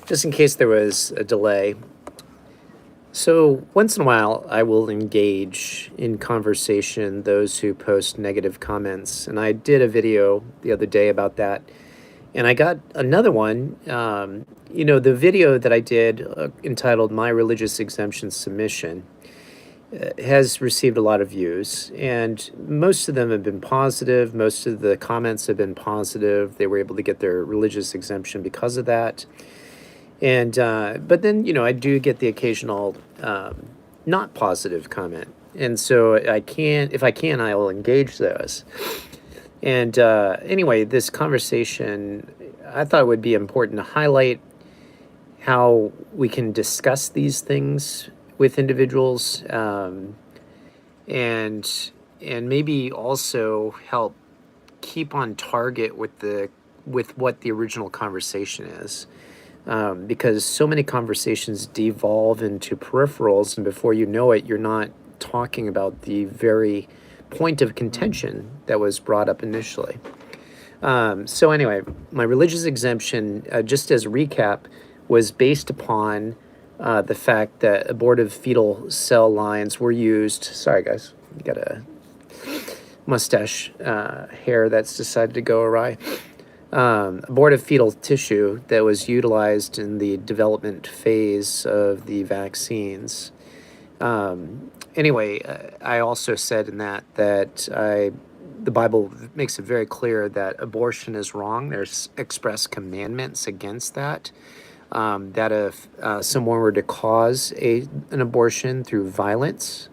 just in case there was a delay. So, once in a while, I will engage in conversation those who post negative comments. And I did a video the other day about that. And I got another one. The video that I did entitled My Religious Exemption Submission has received a lot of views. And most of them have been positive. Most of the comments have been positive. They were able to get their religious exemption because of that. And but then I do get the occasional not positive comment, and so if I can, I will engage those. And anyway, this conversation, I thought it would be important to highlight how we can discuss these things with individuals, and maybe also help keep on target with what the original conversation is. Because so many conversations devolve into peripherals, and before you know it, you're not talking about the very point of contention that was brought up initially. So anyway, my religious exemption, just as a recap, was based upon the fact that abortive fetal cell lines were used. Sorry, guys, got a mustache hair that's decided to go awry. Abortive fetal tissue that was utilized in the development phase of the vaccines. Anyway, I also said in that the Bible makes it very clear that abortion is wrong. There's express commandments against that. That if someone were to cause an abortion through violence,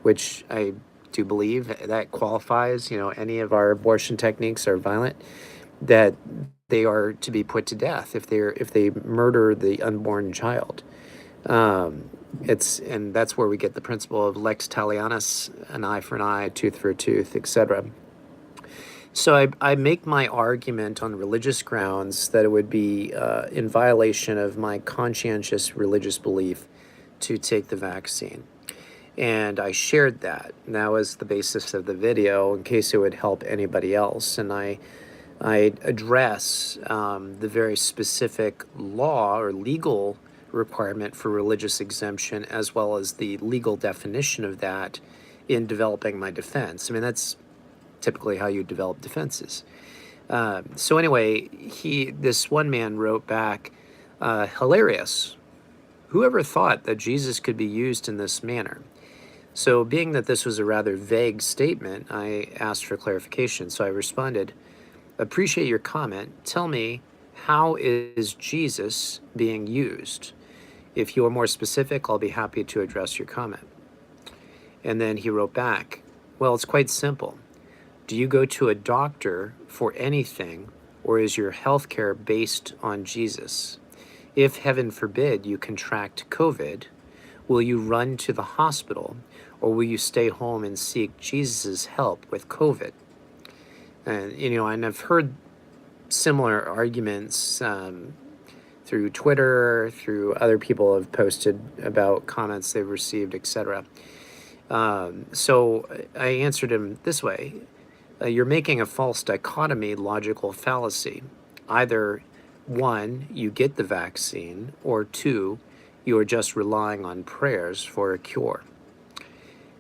which I do believe that qualifies, any of our abortion techniques are violent, that they are to be put to death if they murder the unborn child. And that's where we get the principle of lex talionis, an eye for an eye, tooth for a tooth, etc. So I make my argument on religious grounds that it would be in violation of my conscientious religious belief to take the vaccine. And I shared that. And that was the basis of the video in case it would help anybody else. And I address the very specific law or legal requirement for religious exemption, as well as the legal definition of that in developing my defense. I mean, that's typically how you develop defenses. So anyway, this one man wrote back, hilarious. Whoever thought that Jesus could be used in this manner? So being that this was a rather vague statement, I asked for clarification. So I responded, appreciate your comment. Tell me, how is Jesus being used? If you are more specific, I'll be happy to address your comment. And then he wrote back, well, it's quite simple. Do you go to a doctor for anything, or is your health care based on Jesus? If, heaven forbid, you contract COVID, will you run to the hospital, or will you stay home and seek Jesus' help with COVID? And I've heard similar arguments through Twitter, through other people have posted about comments they've received, etc. So I answered him this way. You're making a false dichotomy logical fallacy. Either, one, you get the vaccine, or two, you are just relying on prayers for a cure.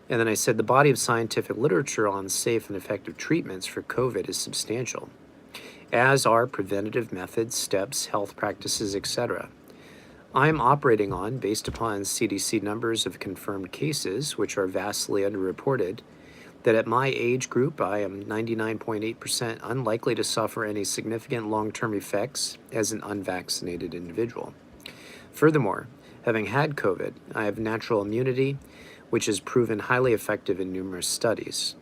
And then I said, the body of scientific literature on safe and effective treatments for COVID is substantial, as are preventative methods, steps, health practices, etc. I am operating on, based upon CDC numbers of confirmed cases, which are vastly underreported, that at my age group, I am 99.8% unlikely to suffer any significant long-term effects as an unvaccinated individual. Furthermore, having had COVID, I have natural immunity, which is proven highly effective in numerous studies.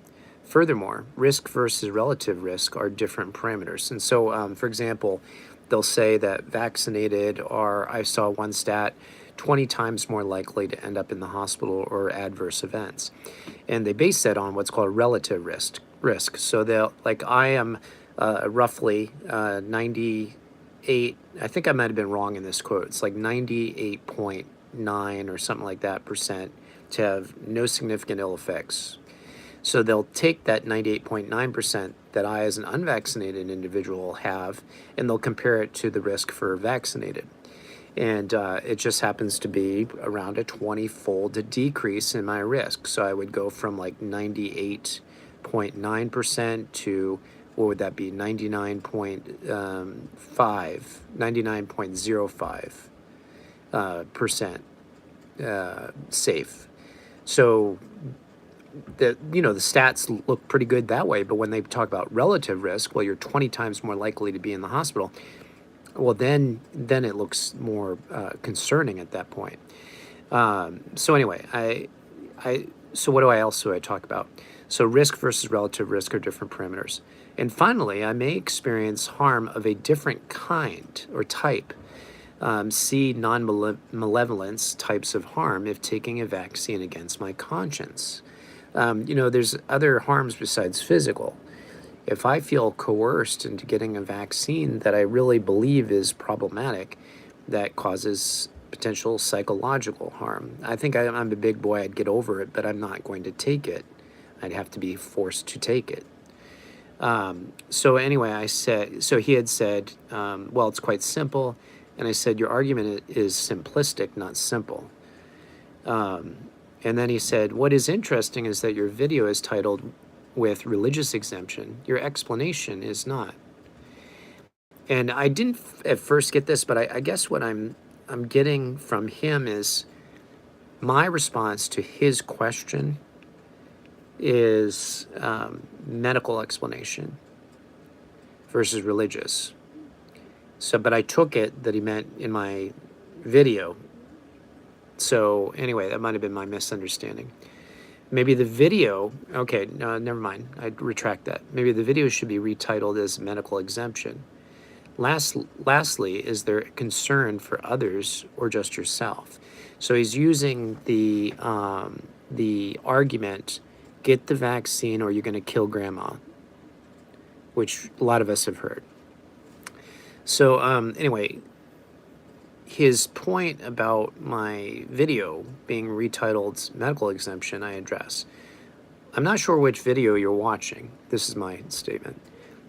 Furthermore, risk versus relative risk are different parameters. And so, for example, they'll say that vaccinated are, I saw one stat, 20 times more likely to end up in the hospital or adverse events. And they base that on what's called relative risk. So they'll, like I am roughly 98, I think I might have been wrong in this quote, it's like 98.9 or something like that percent to have no significant ill effects. So they'll take that 98.9% that I as an unvaccinated individual have, and they'll compare it to the risk for vaccinated. And it just happens to be around a 20-fold decrease in my risk. So I would go from like 98.9% to, what would that be, 99.05 percent safe. So the stats look pretty good that way, but when they talk about relative risk, well, you're 20 times more likely to be in the hospital. Well, then it looks more concerning at that point. So anyway, so what else do I talk about? So risk versus relative risk are different parameters. And finally, I may experience harm of a different kind or type. See non-malevolence types of harm if taking a vaccine against my conscience. There's other harms besides physical. If I feel coerced into getting a vaccine that I really believe is problematic, that causes potential psychological harm. I think I'm a big boy, I'd get over it, but I'm not going to take it. I'd have to be forced to take it. So anyway, he had said, well, it's quite simple. And I said, your argument is simplistic, not simple. And then he said, what is interesting is that your video is titled with religious exemption. Your explanation is not. And I didn't at first get this, but I guess what I'm getting from him is my response to his question is medical explanation versus religious. So, but I took it that he meant in my video. So anyway, that might have been my misunderstanding. Maybe the video, okay, no, never mind. I'd retract that. Maybe the video should be retitled as medical exemption. Lastly, is there concern for others or just yourself? So he's using the argument, get the vaccine or you're going to kill grandma, which a lot of us have heard. So anyway, his point about my video being retitled medical exemption, I address. I'm not sure which video you're watching. This is my statement.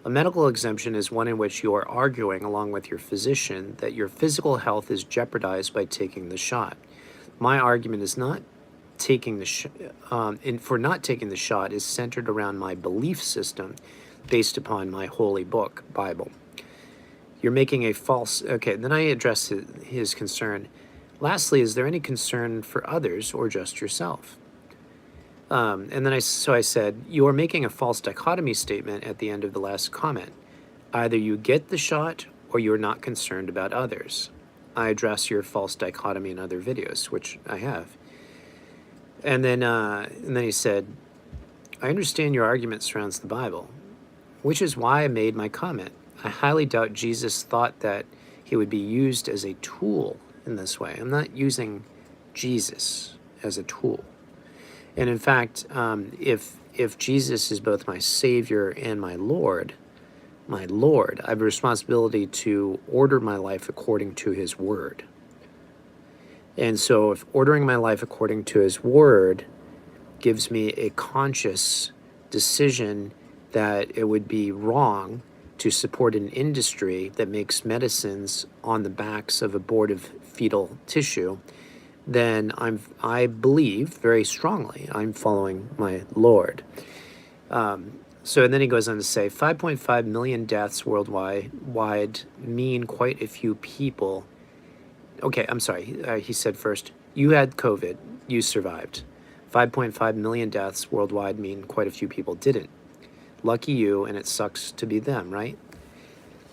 A medical exemption is one in which you are arguing along with your physician that your physical health is jeopardized by taking the shot. My argument is not taking for not taking the shot is centered around my belief system based upon my holy book, Bible. You're making a false... Okay, then I address his concern. Lastly, is there any concern for others or just yourself? And then I said, you are making a false dichotomy statement at the end of the last comment. Either you get the shot or you're not concerned about others. I address your false dichotomy in other videos, which I have. And then he said, I understand your argument surrounds the Bible, which is why I made my comment. I highly doubt Jesus thought that he would be used as a tool in this way. I'm not using Jesus as a tool. And in fact, if Jesus is both my Savior and my Lord, I have a responsibility to order my life according to his word. And so if ordering my life according to his word gives me a conscious decision that it would be wrong to support an industry that makes medicines on the backs of abortive fetal tissue, then I believe very strongly I'm following my Lord. So and then he goes on to say 5.5 million deaths worldwide mean quite a few people. Okay, I'm sorry. He said first, you had COVID, you survived. 5.5 million deaths worldwide mean quite a few people didn't. Lucky you, and it sucks to be them, right?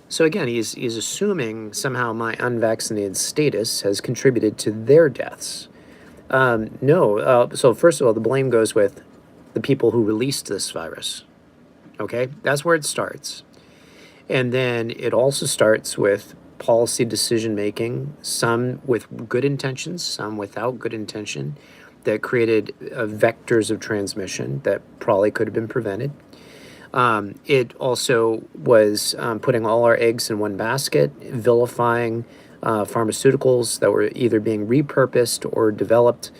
So again, he's assuming somehow my unvaccinated status has contributed to their deaths. No. So first of all, the blame goes with the people who released this virus. Okay? That's where it starts. And then it also starts with policy decision-making, some with good intentions, some without good intention, that created vectors of transmission that probably could have been prevented. It also was putting all our eggs in one basket, vilifying pharmaceuticals that were either being repurposed or developed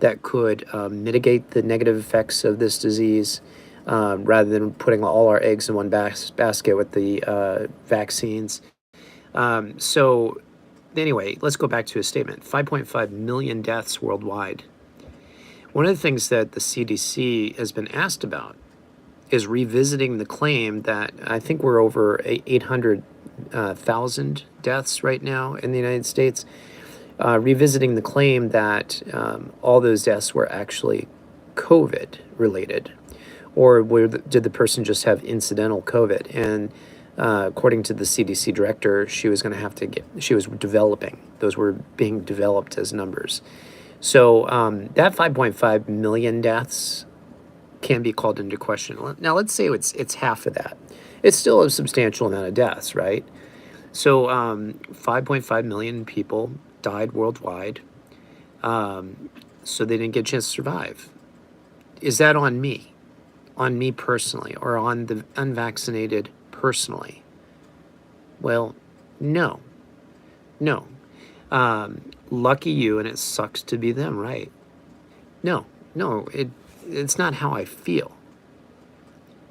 that could mitigate the negative effects of this disease, rather than putting all our eggs in one basket with the vaccines. So anyway, let's go back to his statement. 5.5 million deaths worldwide. One of the things that the CDC has been asked about is revisiting the claim that I think we're over 800,000 deaths right now in the United States. Revisiting the claim that all those deaths were actually COVID related, or did the person just have incidental COVID? And according to the CDC director, she was going to have to she was developing, those were being developed as numbers. So that 5.5 million deaths can be called into question. Now, let's say it's half of that. It's still a substantial amount of deaths, right? So 5.5 million people died worldwide, so they didn't get a chance to survive. Is that on me personally, or on the unvaccinated personally? Well, no. Lucky you, and it sucks to be them, right? No, it's not how I feel.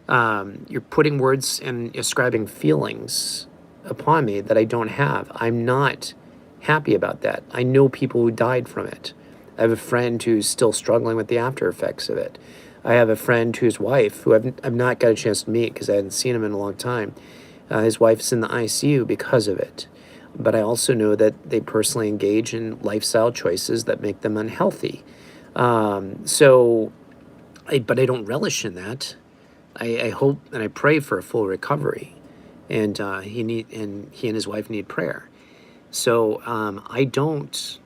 You're putting words and ascribing feelings upon me that I don't have. I'm not happy about that. I know people who died from it. I have a friend who's still struggling with the after effects of it. I have a friend whose wife, who I've not got a chance to meet because I hadn't seen him in a long time. His wife's in the ICU because of it. But I also know that they personally engage in lifestyle choices that make them unhealthy. But I don't relish in that. I hope and I pray for a full recovery, and he and his wife need prayer. So I don't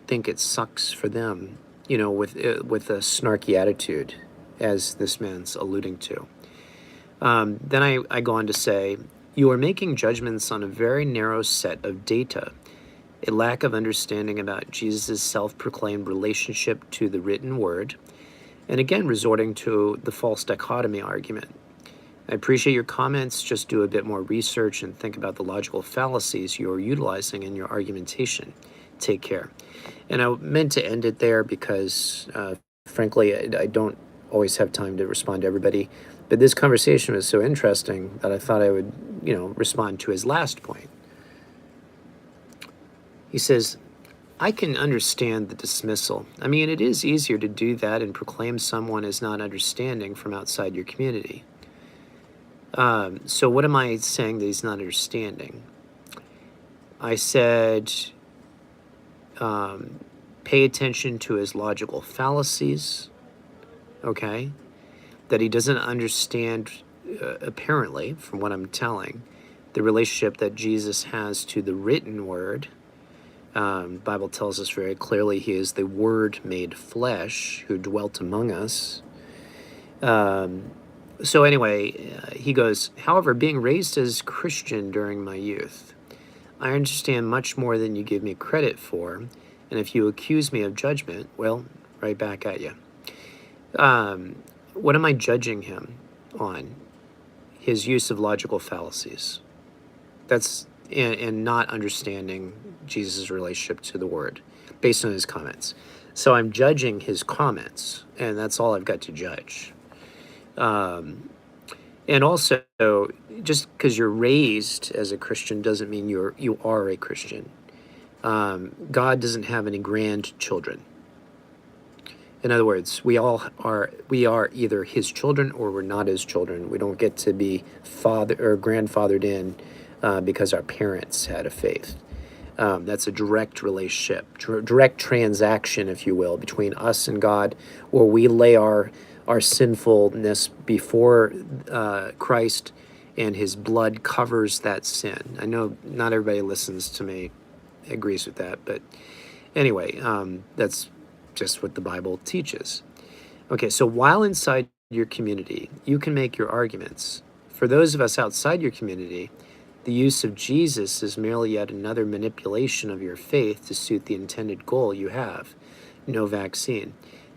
think it sucks for them, with a snarky attitude, as this man's alluding to. Then I go on to say, you are making judgments on a very narrow set of data, a lack of understanding about Jesus' self-proclaimed relationship to the written word, and again resorting to the false dichotomy argument. I appreciate your comments. Just do a bit more research and think about the logical fallacies you're utilizing in your argumentation. Take care. And I meant to end it there because, frankly, I don't always have time to respond to everybody. But this conversation was so interesting that I thought I would, respond to his last point. He says, I can understand the dismissal. I mean, it is easier to do that and proclaim someone as not understanding from outside your community. So what am I saying that he's not understanding? I said, pay attention to his logical fallacies, okay? That he doesn't understand, apparently, from what I'm telling, the relationship that Jesus has to the written word. The Bible tells us very clearly he is the Word made flesh who dwelt among us. So anyway, he goes, however, being raised as Christian during my youth, I understand much more than you give me credit for, and if you accuse me of judgment, well, right back at you. What am I judging him on? His use of logical fallacies. That's and not understanding Jesus' relationship to the Word based on his comments. So I'm judging his comments, and that's all I've got to judge. And also, just because you're raised as a Christian doesn't mean you are a Christian. God doesn't have any grandchildren. In other words, we are either his children or we're not his children. We don't get to be father or grandfathered in because our parents had a faith. That's a direct relationship, direct transaction, if you will, between us and God, where we lay our sinfulness before Christ, and his blood covers that sin. I know not everybody listens to me agrees with that, but anyway, that's just what the Bible teaches. Okay, so while inside your community, you can make your arguments. For those of us outside your community, the use of Jesus is merely yet another manipulation of your faith to suit the intended goal you have. No vaccine.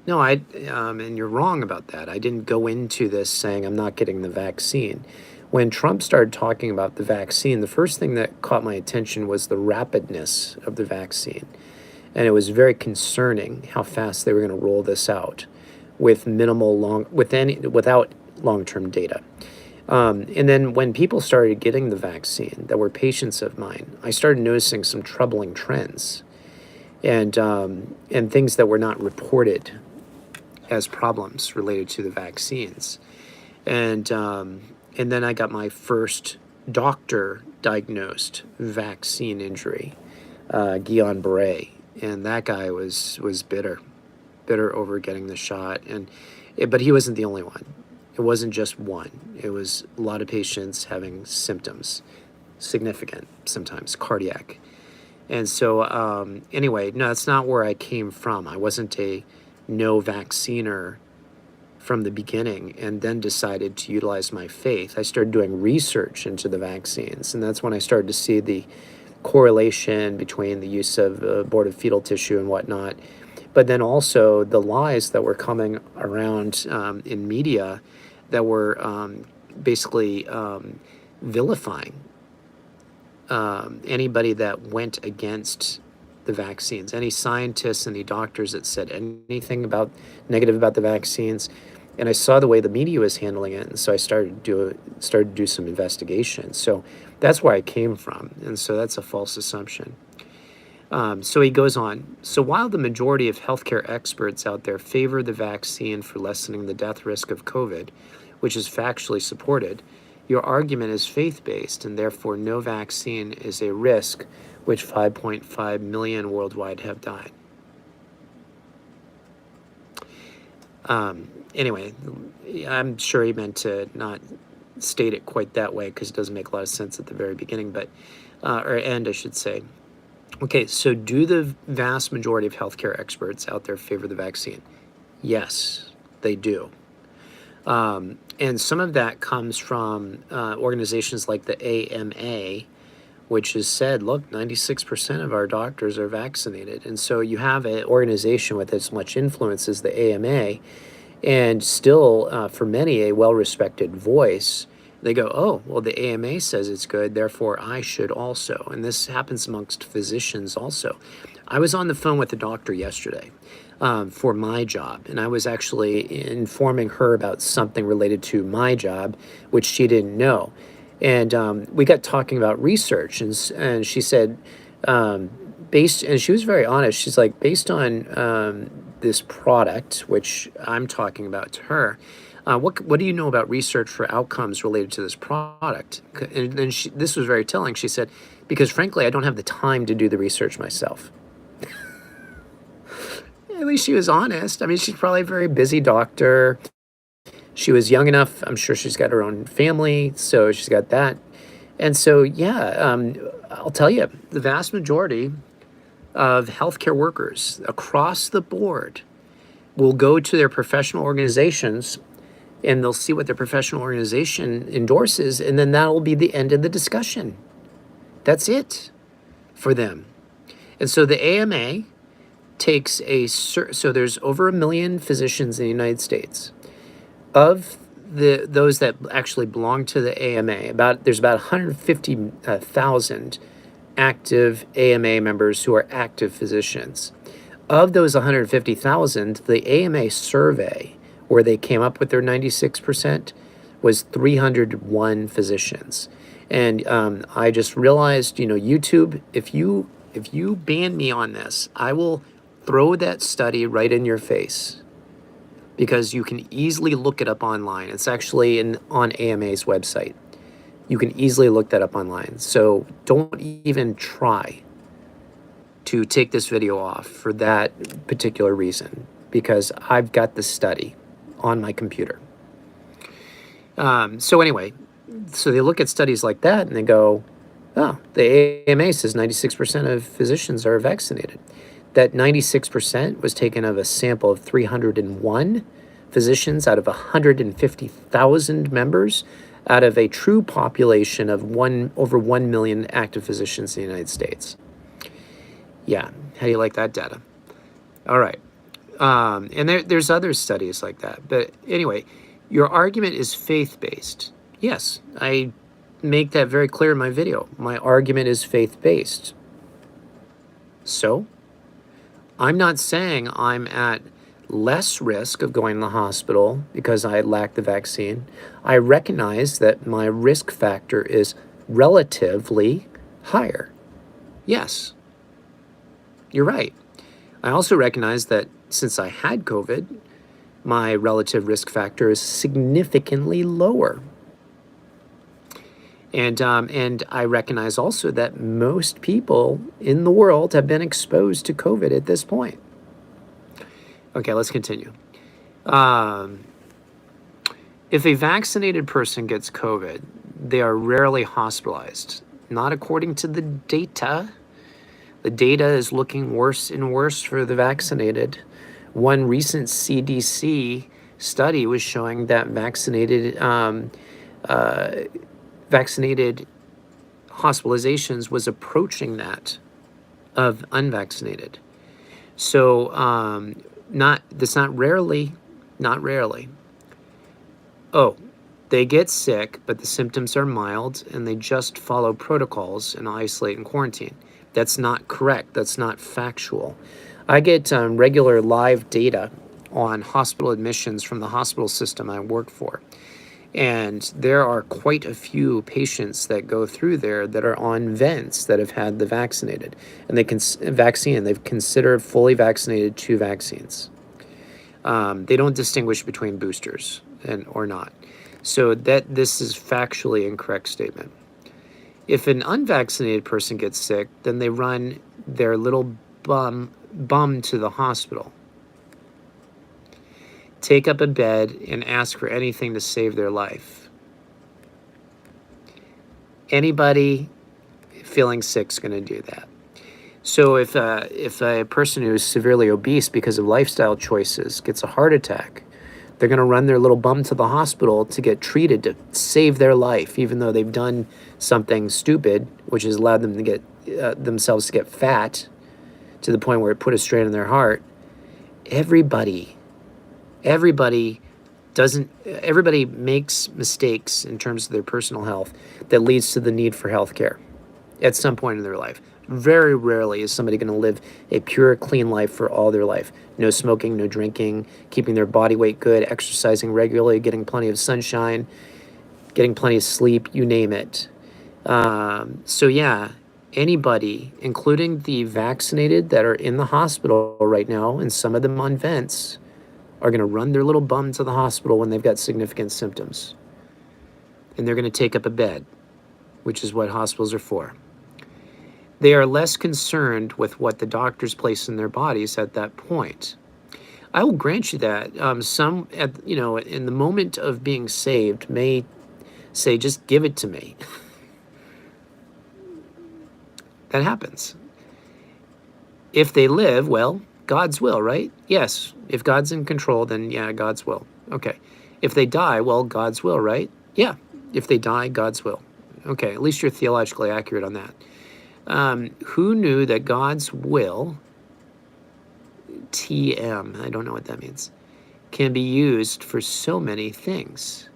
No, and you're wrong about that. I didn't go into this saying I'm not getting the vaccine. When Trump started talking about the vaccine, the first thing that caught my attention was the rapidness of the vaccine. And it was very concerning how fast they were going to roll this out with without long-term data. And then when people started getting the vaccine that were patients of mine, I started noticing some troubling trends and things that were not reported as problems related to the vaccines. And then I got my first doctor diagnosed vaccine injury, Guillain-Barré, and that guy was bitter over getting the shot, but he wasn't the only one. It wasn't just one. It was a lot of patients having symptoms, significant, sometimes cardiac. And so, anyway, no, that's not where I came from. I wasn't a no vacciner from the beginning and then decided to utilize my faith. I started doing research into the vaccines, and that's when I started to see the correlation between the use of aborted fetal tissue and whatnot, but then also the lies that were coming around in media that were basically vilifying anybody that went against the vaccines, any scientists, any doctors that said anything about negative about the vaccines. And I saw the way the media was handling it, and so I started to do some investigation. So that's where I came from, and so that's a false assumption. So he goes on. So while the majority of healthcare experts out there favor the vaccine for lessening the death risk of COVID, which is factually supported, your argument is faith-based, and therefore no vaccine is a risk, which 5.5 million worldwide have died. Anyway, I'm sure he meant to not state it quite that way because it doesn't make a lot of sense at the very beginning, but or end, I should say. Okay, so do the vast majority of healthcare experts out there favor the vaccine? Yes, they do. And some of that comes from organizations like the AMA, which has said, look, 96% of our doctors are vaccinated. And so you have an organization with as much influence as the AMA, and still, for many, a well-respected voice. They go, oh, well, the AMA says it's good, therefore I should also. And this happens amongst physicians also. I was on the phone with a doctor yesterday for my job, and I was actually informing her about something related to my job, which she didn't know. And we got talking about research, and she said, and she was very honest. She's like, based on this product, which I'm talking about to her, what do you know about research for outcomes related to this product? And then this was very telling. She said, because frankly, I don't have the time to do the research myself. At least she was honest. I mean, she's probably a very busy doctor. She was young enough. I'm sure she's got her own family, so she's got that. And so, yeah, I'll tell you, the vast majority of healthcare workers across the board will go to their professional organizations and they'll see what their professional organization endorses, and then that'll be the end of the discussion. That's it for them. And so the AMA takes so there's over 1 million physicians in the United States. Of those that actually belong to the AMA, there's about 150,000 active AMA members who are active physicians. Of those 150,000, the AMA survey, where they came up with their 96%, was 301 physicians. And I just realized, YouTube, if you ban me on this, I will throw that study right in your face, because you can easily look it up online. It's actually on AMA's website. You can easily look that up online. So don't even try to take this video off for that particular reason, because I've got the study on my computer. So anyway, so they look at studies like that and they go, oh, the AMA says 96% of physicians are vaccinated. That 96% was taken of a sample of 301 physicians out of 150,000 members, out of a true population of over 1 million active physicians in the United States. Yeah, how do you like that data? All right. And there's other studies like that. But anyway, your argument is faith-based. Yes, I make that very clear in my video. My argument is faith-based. So I'm not saying I'm at less risk of going to the hospital because I lack the vaccine. I recognize that my risk factor is relatively higher. Yes, you're right. I also recognize that since I had COVID, my relative risk factor is significantly lower. And I recognize also that most people in the world have been exposed to COVID at this point. Okay, let's continue. If a vaccinated person gets COVID, they are rarely hospitalized. Not according to the data. The data is looking worse and worse for the vaccinated. One recent CDC study was showing that vaccinated hospitalizations was approaching that of unvaccinated. So not rarely. Oh, they get sick, but the symptoms are mild and they just follow protocols and isolate and quarantine. That's not correct. That's not factual. I get regular live data on hospital admissions from the hospital system I work for. And there are quite a few patients that go through there that are on vents that have had the vaccinated. And they've considered fully vaccinated 2 vaccines. They don't distinguish between boosters or not. So this is factually incorrect statement. If an unvaccinated person gets sick, then they run their little bum to the hospital, take up a bed, and ask for anything to save their life. Anybody feeling sick is going to do that. So if a person who is severely obese because of lifestyle choices gets a heart attack, they're going to run their little bum to the hospital to get treated to save their life, even though they've done something stupid, which has allowed them to get themselves to get fat to the point where it put a strain on their heart. Everybody makes mistakes in terms of their personal health that leads to the need for health care at some point in their life. Very rarely is somebody going to live a pure, clean life for all their life. No smoking, no drinking, keeping their body weight good, exercising regularly, getting plenty of sunshine, getting plenty of sleep, you name it. So yeah, anybody, including the vaccinated that are in the hospital right now, and some of them on vents, are going to run their little bum to the hospital when they've got significant symptoms. And they're going to take up a bed, which is what hospitals are for. They are less concerned with what the doctors place in their bodies at that point. I will grant you that some, in the moment of being saved, may say, "Just give it to me." That happens. If they live, well, God's will, right? Yes. If God's in control, then yeah, God's will. Okay. If they die, well, God's will, right? Yeah. If they die, God's will. Okay. At least you're theologically accurate on that. Who knew that God's will, TM, I don't know what that means, can be used for so many things?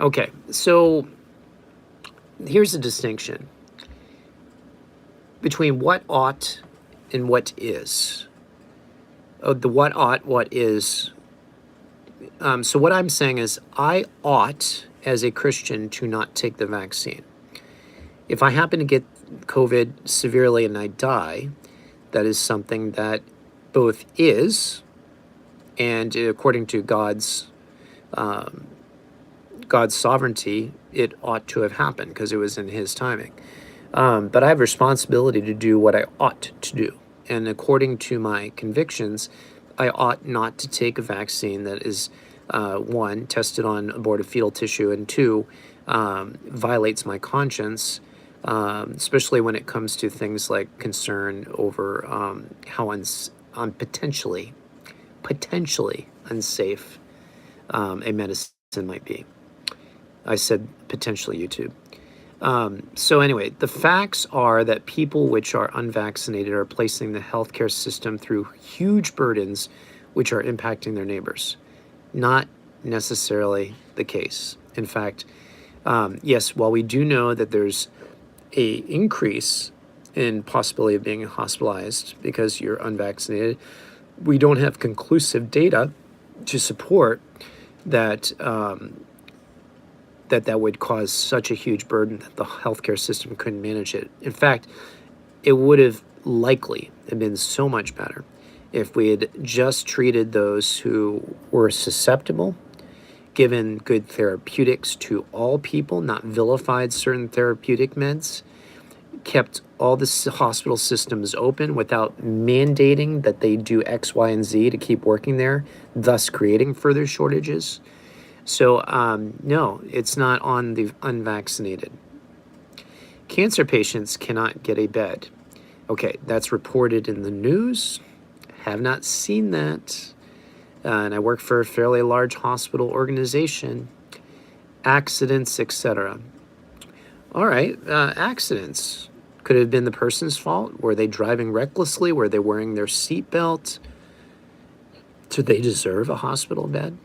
Okay, so here's a distinction between what ought and what is. The what ought, what is. So what I'm saying is I ought, as a Christian, to not take the vaccine. If I happen to get COVID severely and I die, that is something that both is, and according to God's sovereignty, it ought to have happened because it was in His timing. But I have responsibility to do what I ought to do. And according to my convictions, I ought not to take a vaccine that is, 1, tested on aborted fetal tissue, and 2, violates my conscience, especially when it comes to things like concern over how potentially unsafe a medicine might be. I said potentially, YouTube. So anyway, the facts are that people which are unvaccinated are placing the healthcare system through huge burdens which are impacting their neighbors. Not necessarily the case. In fact, yes, while we do know that there's a increase and possibility of being hospitalized because you're unvaccinated. We don't have conclusive data to support that that would cause such a huge burden that the healthcare system couldn't manage it. In fact, it would have likely been so much better if we had just treated those who were susceptible, given good therapeutics to all people, not vilified certain therapeutic meds, kept all the hospital systems open without mandating that they do X, Y, and Z to keep working there, thus creating further shortages. So, no, it's not on the unvaccinated. Cancer patients cannot get a bed. Okay, that's reported in the news. Have not seen that. And I work for a fairly large hospital organization. Accidents, etc. All right, accidents. Could it have been the person's fault? Were they driving recklessly? Were they wearing their seatbelt? Do they deserve a hospital bed?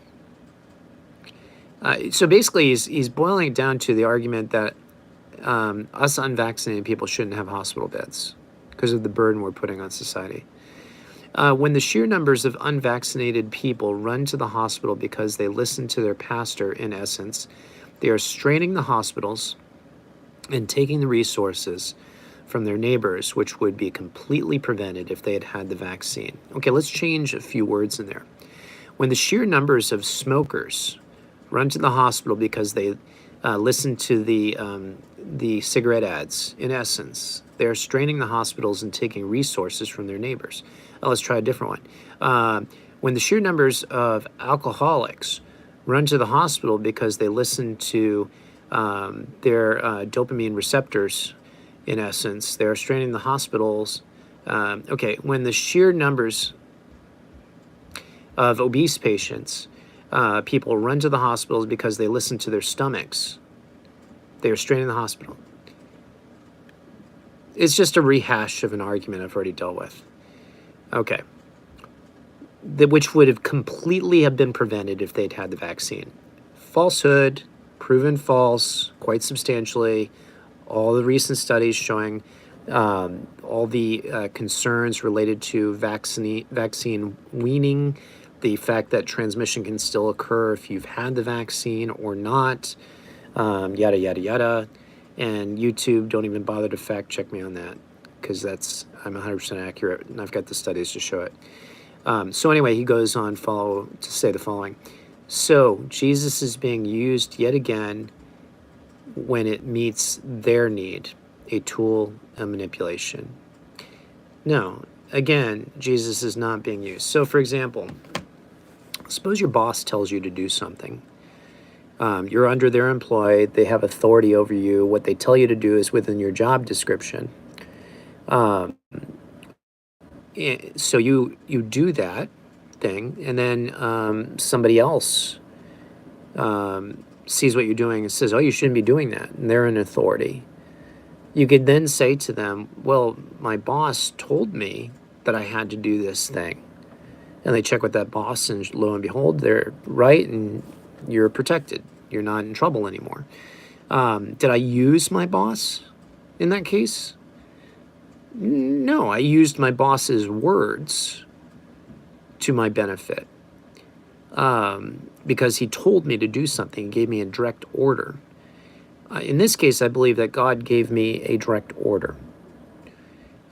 So basically, he's boiling it down to the argument that us unvaccinated people shouldn't have hospital beds because of the burden we're putting on society. When the sheer numbers of unvaccinated people run to the hospital because they listen to their pastor, in essence, they are straining the hospitals and taking the resources from their neighbors, which would be completely prevented if they had had the vaccine. Okay, let's change a few words in there. When the sheer numbers of smokers run to the hospital because they listen to the cigarette ads, in essence, they're straining the hospitals and taking resources from their neighbors. Let's try a different one. When the sheer numbers of alcoholics run to the hospital because they listen to their dopamine receptors, in essence, they're straining the hospitals. Okay, when the sheer numbers of obese patients, people run to the hospitals because they listen to their stomachs, they are straining the hospital. It's just a rehash of an argument I've already dealt with. Okay. Which would have completely have been prevented if they'd had the vaccine. Falsehood, proven false, quite substantially. All the recent studies showing all the concerns related to vaccine weaning, the fact that transmission can still occur if you've had the vaccine or not, yada, yada, yada. And YouTube, don't even bother to fact check me on that, because I'm 100% accurate, and I've got the studies to show it. So anyway, he goes on to say the following. So Jesus is being used yet again when it meets their need, a tool of manipulation. No, again, Jesus is not being used. So for example, suppose your boss tells you to do something. You're under their employ. They have authority over you. What they tell you to do is within your job description. So you do that thing, and then somebody else sees what you're doing and says, oh, you shouldn't be doing that, and they're an authority. You could then say to them, well, my boss told me that I had to do this thing. And they check with that boss, and lo and behold, they're right, and you're protected. You're not in trouble anymore. Did I use my boss in that case? No, I used my boss's words to my benefit because he told me to do something. He gave me a direct order. In this case, I believe that God gave me a direct order.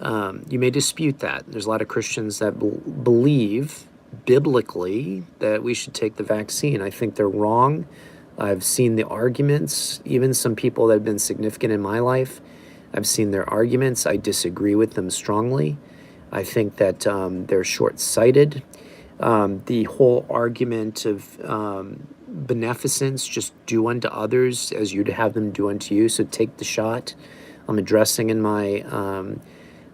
You may dispute that. There's a lot of Christians that believe biblically that we should take the vaccine. I think they're wrong. I've seen the arguments, even some people that have been significant in my life. I've seen their arguments. I disagree with them strongly. I think that they're short-sighted. The whole argument of beneficence, just do unto others as you'd have them do unto you, so take the shot. I'm addressing in my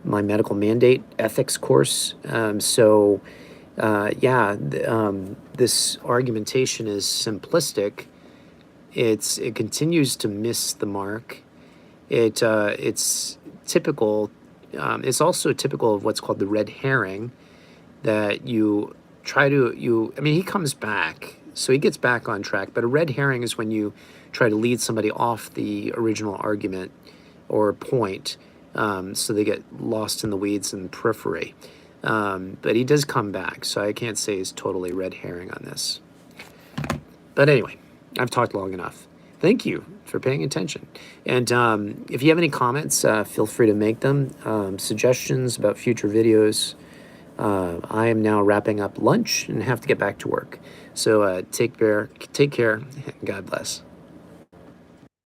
my medical mandate ethics course. This argumentation is simplistic. It continues to miss the mark. It's typical. It's also typical of what's called the red herring, that you try to, I mean, he comes back, so he gets back on track, but a red herring is when you try to lead somebody off the original argument or point So they get lost in the weeds and periphery. But he does come back, so I can't say he's totally red herring on this. But anyway, I've talked long enough. Thank you for paying attention. And if you have any comments, feel free to make them. Suggestions about future videos. I am now wrapping up lunch and have to get back to work. So take care, and God bless.